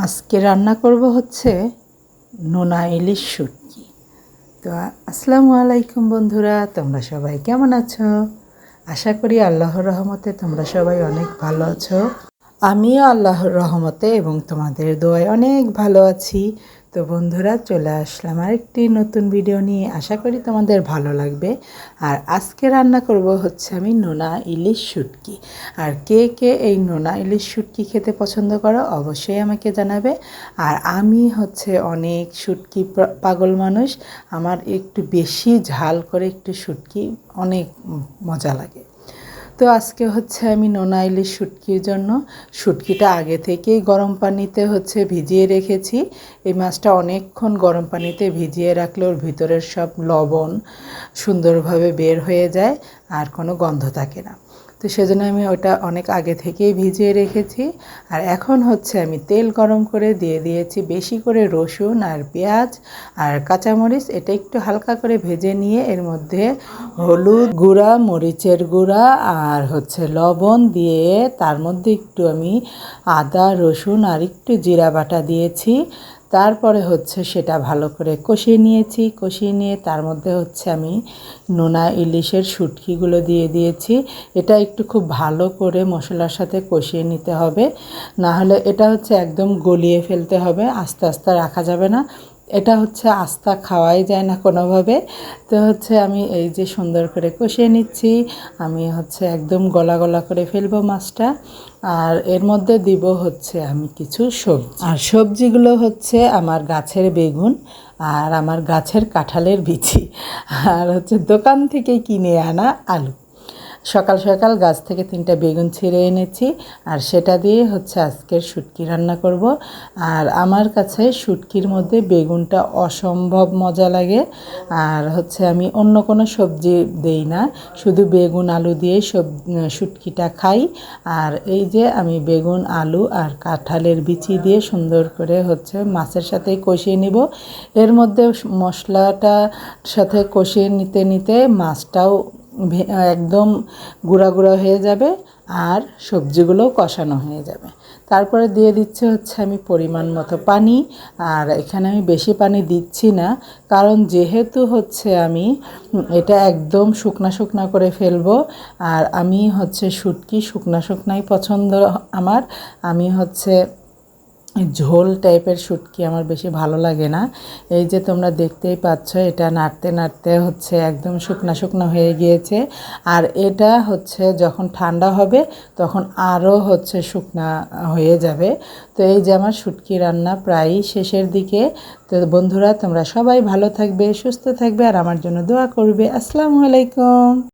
আজকে রান্না করব হচ্ছে নোনা ইলিশ শুটকি। তো আসসালামু আলাইকুম বন্ধুরা, তোমরা সবাই কেমন আছো? আশা করি আল্লাহর রহমতে তোমরা সবাই অনেক ভালো আছো। আমিও আল্লাহর রহমতে এবং তোমাদের দোয়ায় অনেক ভালো আছি। তো বন্ধুরা, চলে আসলাম আরেকটি নতুন ভিডিও নিয়ে। আশা করি তোমাদের ভালো লাগবে। আর আজকে রান্না করব হচ্ছে আমি নোনা ইলিশ শুটকি। আর কে কে এই নোনা ইলিশ শুটকি খেতে পছন্দ করো অবশ্যই আমাকে জানাবে। আর আমি হচ্ছে অনেক শুটকি পাগল মানুষ। আমার একটু বেশি ঝাল করে একটু শুটকি অনেক মজা লাগে। তো আজকে হচ্ছে আমি নোনা ইলিশ শুটকির জন্য শুটকিটা আগে থেকেই গরম পানিতে হচ্ছে ভিজিয়ে রেখেছি। এই মাছটা অনেকক্ষণ গরম পানিতে ভিজিয়ে রাখলে ওর ভিতরের সব লবণ সুন্দরভাবে বের হয়ে যায় আর কোনো গন্ধ থাকে না। তো সেজন্য আমি ওটা অনেক আগে থেকেই ভিজিয়ে রেখেছি। আর এখন হচ্ছে আমি তেল গরম করে দিয়ে দিয়েছি বেশি করে রসুন আর পেঁয়াজ আর কাঁচামরিচ। এটা একটু হালকা করে ভেজে নিয়ে এর মধ্যে হলুদ গুঁড়া, মরিচের গুঁড়া আর হচ্ছে লবণ দিয়ে তার মধ্যে একটু আমি আদা, রসুন আর একটু জিরা বাটা দিয়েছি। তারপরে হচ্ছে সেটা ভালো করে কষিয়ে নিয়েছি। কষিয়ে নিয়ে তার মধ্যে হচ্ছে আমি নোনা ইলিশের শুটকিগুলো দিয়ে দিয়েছি। এটা একটু খুব ভালো করে মশলার সাথে কষিয়ে নিতে হবে, না হলে এটা হচ্ছে একদম গলিয়ে ফেলতে হবে, আস্তে আস্তে রাখা যাবে না। এটা হচ্ছে আস্তা খাওয়াই যায় না কোনোভাবে। তো হচ্ছে আমি এই যে সুন্দর করে কষিয়ে নিচ্ছি। আমি হচ্ছে একদম গলা গলা করে ফেলবো মাছটা। আর এর মধ্যে দিব হচ্ছে আমি কিছু সবজি। আর সবজিগুলো হচ্ছে আমার গাছের বেগুন আর আমার গাছের কাঁঠালের বিচি আর হচ্ছে দোকান থেকে কিনে আনা আলু। সকাল সকাল গাছ থেকে 3টা বেগুন ছিঁড়ে এনেছি আর সেটা দিয়ে হচ্ছে আজকের শুটকি রান্না করব। আর আমার কাছে শুটকির মধ্যে বেগুনটা অসম্ভব মজা লাগে। আর হচ্ছে আমি অন্য কোনো সবজি দেই না, শুধু বেগুন আলু দিয়েই শুটকিটা খাই। আর এই যে আমি বেগুন, আলু আর কাঁঠালের বিচি দিয়ে সুন্দর করে হচ্ছে মাছের সাথে কষিয়ে নিব। এর মধ্যে মশলাটা সাথে কষিয়ে নিতে নিতে মাছটাও একদম গুঁড়া গুঁড়া হয়ে যাবে আর সবজিগুলোও কষানো হয়ে যাবে। তারপরে দিয়ে দিচ্ছে হচ্ছে আমি পরিমাণ মতো পানি। আর এখানে আমি বেশি পানি দিচ্ছি না, কারণ যেহেতু হচ্ছে আমি এটা একদম শুকনা শুকনা করে ফেলবো। আর আমি হচ্ছে শুটকি শুকনা শুকনাই পছন্দ আমার। আমি হচ্ছে ঝোল টাইপের শুটকি আমার বেশি ভালো লাগে না। এই যে তোমরা দেখতেই পাচ্ছ, এটা নাড়তে নাড়তে হচ্ছে একদম শুকনা শুকনো হয়ে গিয়েছে। আর এটা হচ্ছে যখন ঠান্ডা হবে তখন আরও হচ্ছে শুকনা হয়ে যাবে। তো এই যে আমার শুটকি রান্না প্রায়ই শেষের দিকে। তো বন্ধুরা, তোমরা সবাই ভালো থাকবে, সুস্থ থাকবে আর আমার জন্য দোয়া করবে। আসসালামু আলাইকুম।